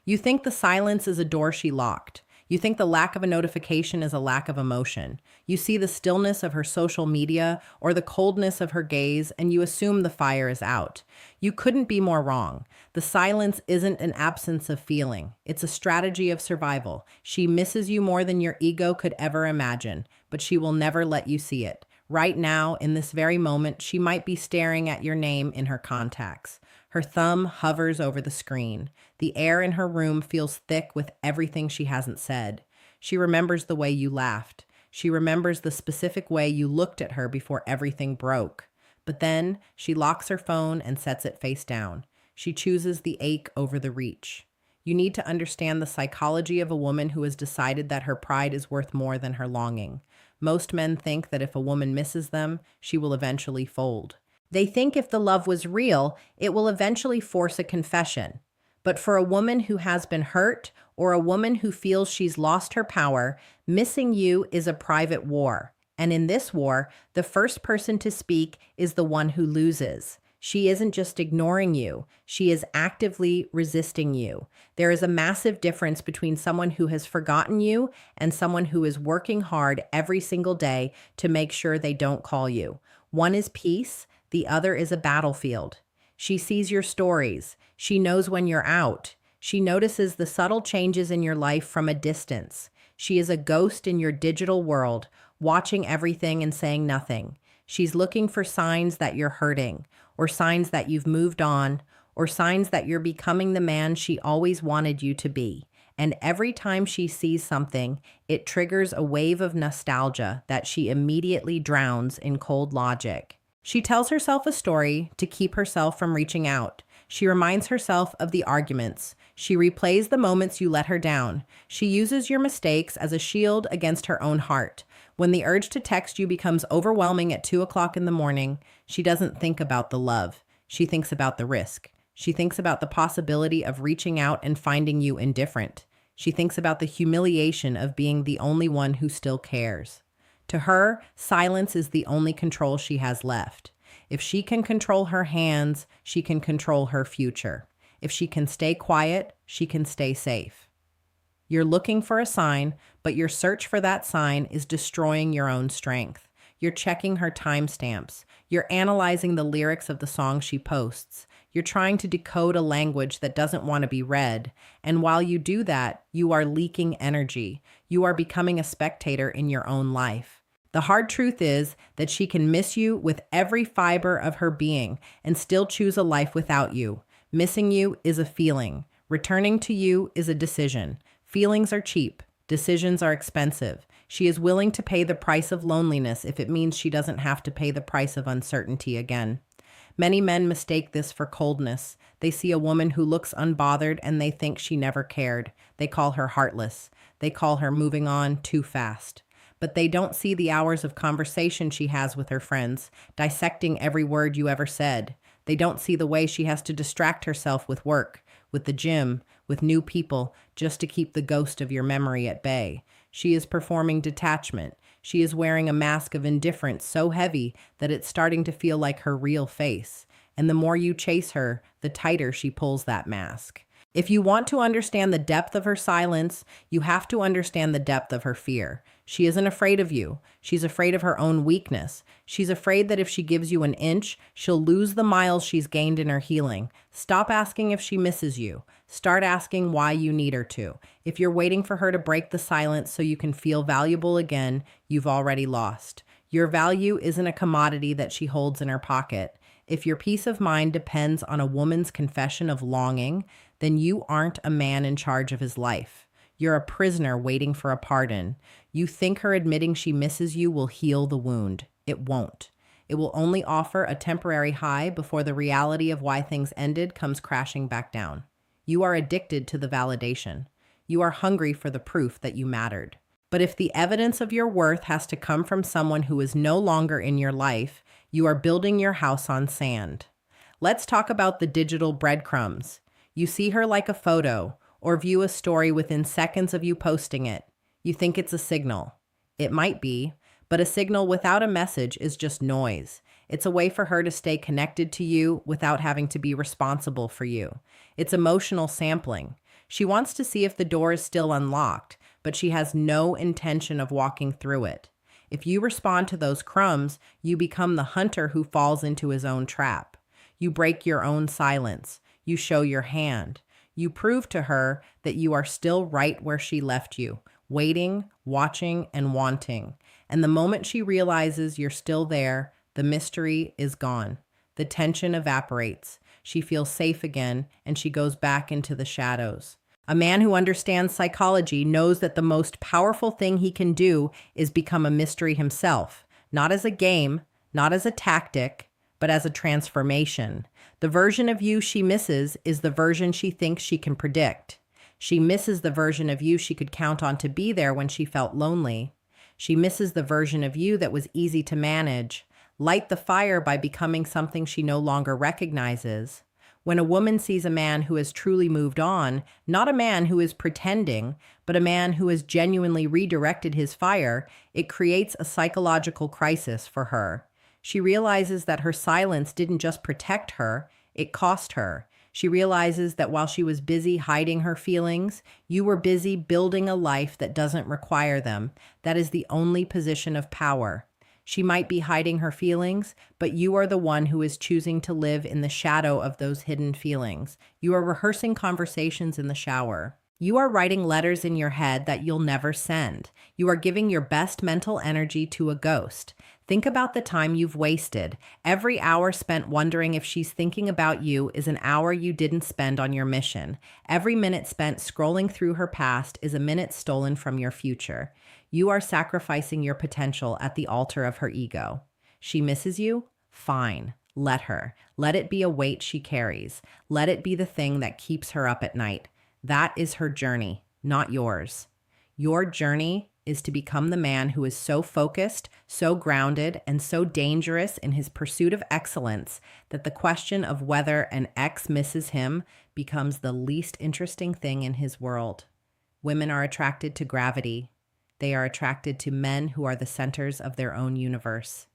You think the silence is a door she locked. You think the lack of a notification is a lack of emotion. You see the stillness of her social media or the coldness of her gaze, and you assume the fire is out. You couldn't be more wrong. The silence isn't an absence of feeling, it's a strategy of survival. She misses you more than your ego could ever imagine, but she will never let you see it. Right now, in this very moment, she might be staring at your name in her contacts. Her thumb hovers over the screen. The air in her room feels thick with everything she hasn't said. She remembers the way you laughed. She remembers the specific way you looked at her before everything broke. But then she locks her phone and sets it face down. She chooses the ache over the reach. You need to understand the psychology of a woman who has decided that her pride is worth more than her longing. Most men think that if a woman misses them, she will eventually fold. They think if the love was real, it will eventually force a confession. But for a woman who has been hurt or a woman who feels she's lost her power, missing you is a private war. And in this war, the first person to speak is the one who loses. She isn't just ignoring you, she is actively resisting you. There is a massive difference between someone who has forgotten you and someone who is working hard every single day to make sure they don't call you. One is peace, the other is a battlefield. She sees your stories. She knows when you're out. She notices the subtle changes in your life from a distance. She is a ghost in your digital world, watching everything and saying nothing. She's looking for signs that you're hurting, or signs that you've moved on, or signs that you're becoming the man she always wanted you to be. And every time she sees something, it triggers a wave of nostalgia that she immediately drowns in cold logic. She tells herself a story to keep herself from reaching out. She reminds herself of the arguments. She replays the moments you let her down. She uses your mistakes as a shield against her own heart. When the urge to text you becomes overwhelming at 2 o'clock in the morning, she doesn't think about the love. She thinks about the risk. She thinks about the possibility of reaching out and finding you indifferent. She thinks about the humiliation of being the only one who still cares. To her, silence is the only control she has left. If she can control her hands, she can control her future. If she can stay quiet, she can stay safe. You're looking for a sign, but your search for that sign is destroying your own strength. You're checking her timestamps. You're analyzing the lyrics of the song she posts. You're trying to decode a language that doesn't want to be read. And while you do that, you are leaking energy. You are becoming a spectator in your own life. The hard truth is that she can miss you with every fiber of her being and still choose a life without you. Missing you is a feeling. Returning to you is a decision. Feelings are cheap. Decisions are expensive. She is willing to pay the price of loneliness if it means she doesn't have to pay the price of uncertainty again. Many men mistake this for coldness. They see a woman who looks unbothered and they think she never cared. They call her heartless. They call her moving on too fast. But they don't see the hours of conversation she has with her friends, dissecting every word you ever said. They don't see the way she has to distract herself with work, with the gym, with new people, just to keep the ghost of your memory at bay. She is performing detachment. She is wearing a mask of indifference so heavy that it's starting to feel like her real face. And the more you chase her, the tighter she pulls that mask. If you want to understand the depth of her silence, you have to understand the depth of her fear. She isn't afraid of you. She's afraid of her own weakness. She's afraid that if she gives you an inch, she'll lose the miles she's gained in her healing. Stop asking if she misses you. Start asking why you need her to. If you're waiting for her to break the silence so you can feel valuable again, you've already lost. Your value isn't a commodity that she holds in her pocket. If your peace of mind depends on a woman's confession of longing, then you aren't a man in charge of his life. You're a prisoner waiting for a pardon. You think her admitting she misses you will heal the wound. It won't. It will only offer a temporary high before the reality of why things ended comes crashing back down. You are addicted to the validation. You are hungry for the proof that you mattered. But if the evidence of your worth has to come from someone who is no longer in your life, you are building your house on sand. Let's talk about the digital breadcrumbs. You see her like a photo, or view a story within seconds of you posting it. You think it's a signal. It might be, but a signal without a message is just noise. It's a way for her to stay connected to you without having to be responsible for you. It's emotional sampling. She wants to see if the door is still unlocked, but she has no intention of walking through it. If you respond to those crumbs, you become the hunter who falls into his own trap. You break your own silence. You show your hand. You prove to her that you are still right where she left you, waiting, watching, and wanting. And the moment she realizes you're still there, the mystery is gone. The tension evaporates. She feels safe again, and she goes back into the shadows. A man who understands psychology knows that the most powerful thing he can do is become a mystery himself, not as a game, not as a tactic, but as a transformation. The version of you she misses is the version she thinks she can predict. She misses the version of you she could count on to be there when she felt lonely. She misses the version of you that was easy to manage. Light the fire by becoming something she no longer recognizes. When a woman sees a man who has truly moved on, not a man who is pretending, but a man who has genuinely redirected his fire, it creates a psychological crisis for her. She realizes that her silence didn't just protect her, it cost her. She realizes that while she was busy hiding her feelings, you were busy building a life that doesn't require them. That is the only position of power. She might be hiding her feelings, but you are the one who is choosing to live in the shadow of those hidden feelings. You are rehearsing conversations in the shower. You are writing letters in your head that you'll never send. You are giving your best mental energy to a ghost. Think about the time you've wasted. Every hour spent wondering if she's thinking about you is an hour you didn't spend on your mission. Every minute spent scrolling through her past is a minute stolen from your future. You are sacrificing your potential at the altar of her ego. She misses you? Fine. Let her. Let it be a weight she carries. Let it be the thing that keeps her up at night. That is her journey, not yours. Your journey is to become the man who is so focused, so grounded, and so dangerous in his pursuit of excellence that the question of whether an ex misses him becomes the least interesting thing in his world. Women are attracted to gravity. They are attracted to men who are the centers of their own universe.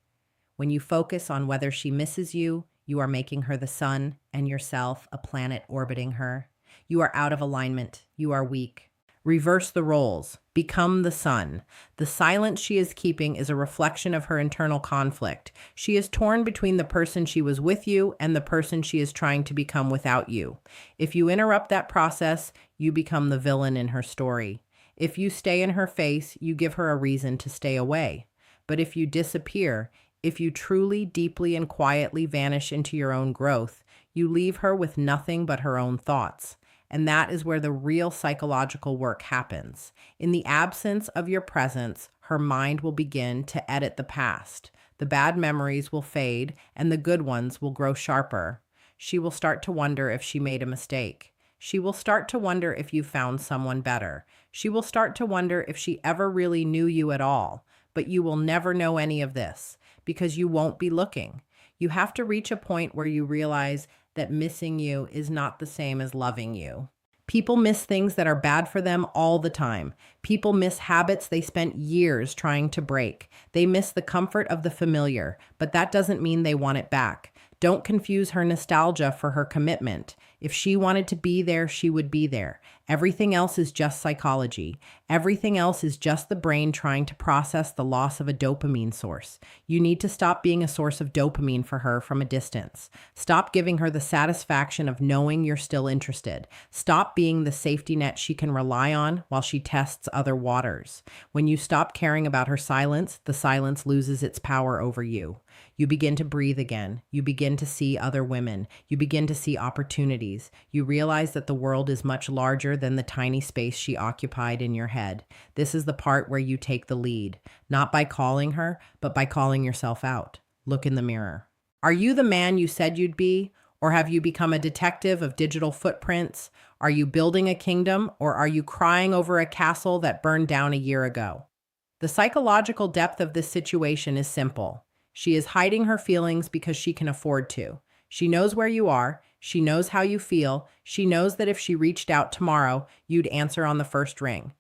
When you focus on whether she misses you, you are making her the sun and yourself a planet orbiting her. You are out of alignment. You are weak. Reverse the roles. Become the sun. The silence she is keeping is a reflection of her internal conflict. She is torn between the person she was with you and the person she is trying to become without you. If you interrupt that process, you become the villain in her story. If you stay in her face, you give her a reason to stay away. But if you disappear, if you truly, deeply, and quietly vanish into your own growth, you leave her with nothing but her own thoughts. And that is where the real psychological work happens. In the absence of your presence, her mind will begin to edit the past. The bad memories will fade, and the good ones will grow sharper. She will start to wonder if she made a mistake. She will start to wonder if you found someone better. She will start to wonder if she ever really knew you at all. But you will never know any of this, because you won't be looking. You have to reach a point where you realize that missing you is not the same as loving you. People miss things that are bad for them all the time. People miss habits they spent years trying to break. They miss the comfort of the familiar, but that doesn't mean they want it back. Don't confuse her nostalgia for her commitment. If she wanted to be there, she would be there. Everything else is just psychology. Everything else is just the brain trying to process the loss of a dopamine source. You need to stop being a source of dopamine for her from a distance. Stop giving her the satisfaction of knowing you're still interested. Stop being the safety net she can rely on while she tests other waters. When you stop caring about her silence, the silence loses its power over you. You begin to breathe again. You begin to see other women. You begin to see opportunities. You realize that the world is much larger than the tiny space she occupied in your head. This is the part where you take the lead, not by calling her, but by calling yourself out. Look in the mirror. Are you the man you said you'd be? Or have you become a detective of digital footprints? Are you building a kingdom, or are you crying over a castle that burned down a year ago? The psychological depth of this situation is simple. She is hiding her feelings because she can afford to. She knows where you are. She knows how you feel. She knows that if she reached out tomorrow, you'd answer on the first ring.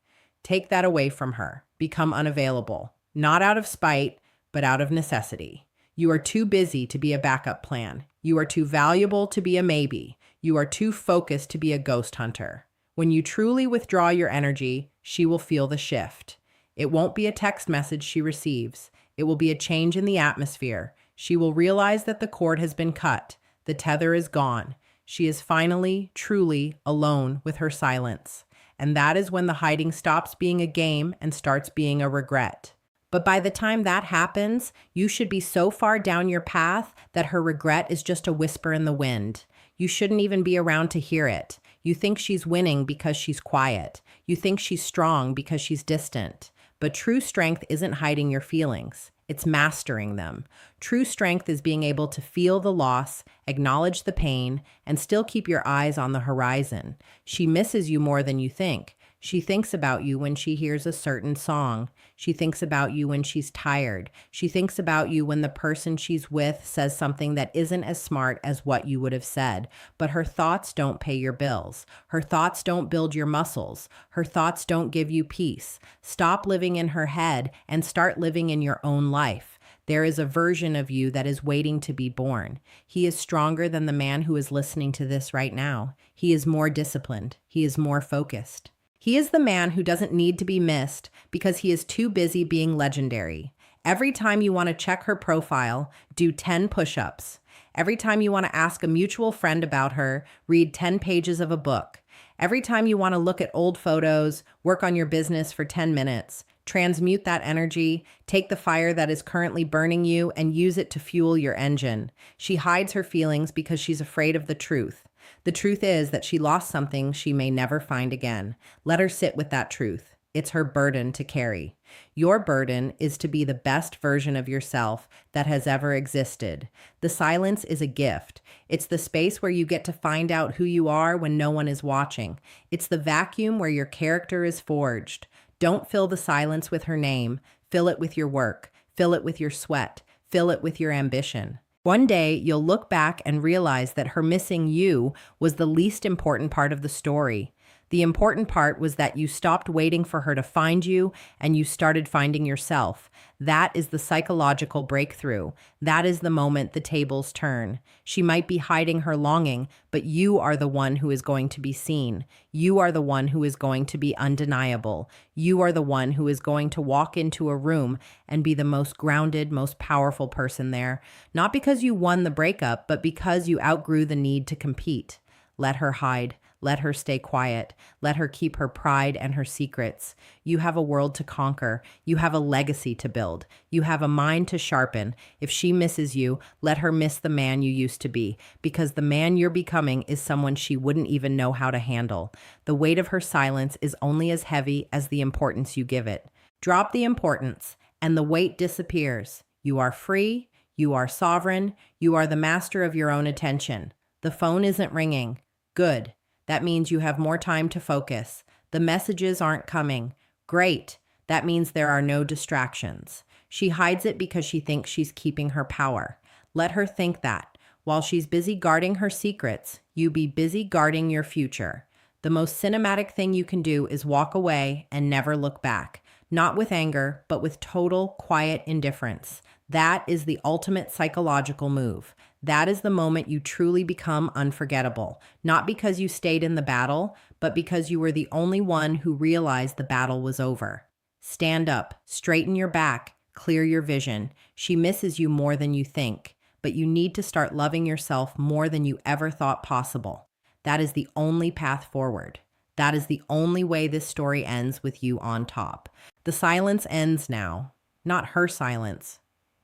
Take that away from her. Become unavailable. Not out of spite, but out of necessity. You are too busy to be a backup plan. You are too valuable to be a maybe. You are too focused to be a ghost hunter. When you truly withdraw your energy, she will feel the shift. It won't be a text message she receives. It will be a change in the atmosphere. She will realize that the cord has been cut. The tether is gone. She is finally, truly alone with her silence. And that is when the hiding stops being a game and starts being a regret. But by the time that happens, you should be so far down your path that her regret is just a whisper in the wind. You shouldn't even be around to hear it. You think she's winning because she's quiet. You think she's strong because she's distant. But true strength isn't hiding your feelings. It's mastering them. True strength is being able to feel the loss, acknowledge the pain, and still keep your eyes on the horizon. She misses you more than you think. She thinks about you when she hears a certain song. She thinks about you when she's tired. She thinks about you when the person she's with says something that isn't as smart as what you would have said. But her thoughts don't pay your bills. Her thoughts don't build your muscles. Her thoughts don't give you peace. Stop living in her head and start living in your own life. There is a version of you that is waiting to be born. He is stronger than the man who is listening to this right now. He is more disciplined. He is more focused. He is the man who doesn't need to be missed because he is too busy being legendary. Every time you want to check her profile, do 10 push-ups. Every time you want to ask a mutual friend about her, read 10 pages of a book. Every time you want to look at old photos, work on your business for 10 minutes. Transmute that energy, take the fire that is currently burning you, and use it to fuel your engine. She hides her feelings because she's afraid of the truth. The truth is that she lost something she may never find again. Let her sit with that truth. It's her burden to carry. Your burden is to be the best version of yourself that has ever existed. The silence is a gift. It's the space where you get to find out who you are when no one is watching. It's the vacuum where your character is forged. Don't fill the silence with her name. Fill it with your work. Fill it with your sweat. Fill it with your ambition. One day, you'll look back and realize that her missing you was the least important part of the story. The important part was that you stopped waiting for her to find you and you started finding yourself. That is the psychological breakthrough. That is the moment the tables turn. She might be hiding her longing, but you are the one who is going to be seen. You are the one who is going to be undeniable. You are the one who is going to walk into a room and be the most grounded, most powerful person there. Not because you won the breakup, but because you outgrew the need to compete. Let her hide. Let her stay quiet. Let her keep her pride and her secrets. You have a world to conquer. You have a legacy to build. You have a mind to sharpen. If she misses you, let her miss the man you used to be, because the man you're becoming is someone she wouldn't even know how to handle. The weight of her silence is only as heavy as the importance you give it. Drop the importance, and the weight disappears. You are free. You are sovereign. You are the master of your own attention. The phone isn't ringing. Good. That means you have more time to focus. The messages aren't coming. Great. That means there are no distractions. She hides it because she thinks she's keeping her power. Let her think that. While she's busy guarding her secrets, you be busy guarding your future. The most cinematic thing you can do is walk away and never look back. Not with anger, but with total, quiet indifference. That is the ultimate psychological move. That is the moment you truly become unforgettable, not because you stayed in the battle, but because you were the only one who realized the battle was over. Stand up, straighten your back, clear your vision. She misses you more than you think, but you need to start loving yourself more than you ever thought possible. That is the only path forward. That is the only way this story ends with you on top. The silence ends now. Not her silence.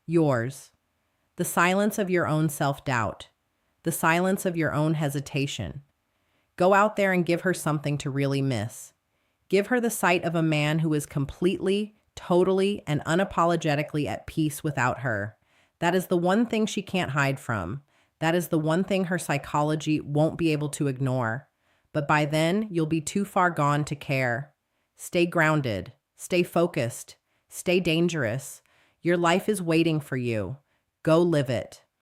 Yours. The silence of your own self-doubt. The silence of your own hesitation. Go out there and give her something to really miss. Give her the sight of a man who is completely, totally, and unapologetically at peace without her. That is the one thing she can't hide from. That is the one thing her psychology won't be able to ignore. But by then, you'll be too far gone to care. Stay grounded. Stay focused. Stay dangerous. Your life is waiting for you. Go live it.